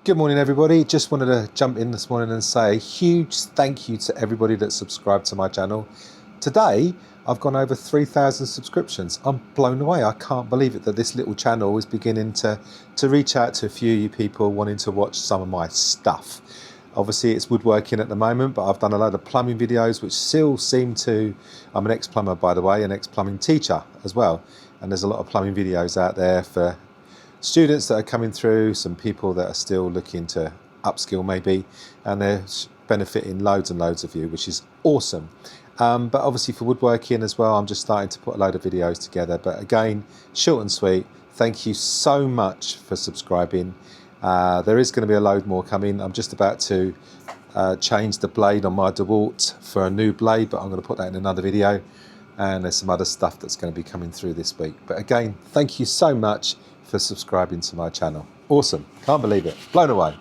Good morning, everybody. Just wanted to jump in this morning and say a huge thank you to everybody that subscribed to my channel. Today, I've gone over 3,000 subscriptions. I'm blown away. I can't believe it that this little channel is beginning to reach out to a few of you people wanting to watch some of my stuff. Obviously, it's woodworking at the moment, but I've done a load of plumbing videos, which still seem to... I'm an ex-plumber, by the way, an ex-plumbing teacher as well. And there's a lot of plumbing videos out there for students that are coming through, some people that are still looking to upskill maybe, and they're benefiting loads and loads of you, which is awesome. But obviously for woodworking as well, I'm just starting to put a load of videos together. But again, short and sweet, thank you so much for subscribing. There is going to be a load more coming. I'm just about to change the blade on my DeWalt for a new blade, but I'm going to put that in another video. And there's some other stuff that's going to be coming through this week. But again, thank you so much for subscribing to my channel. Awesome. Can't believe it. Blown away.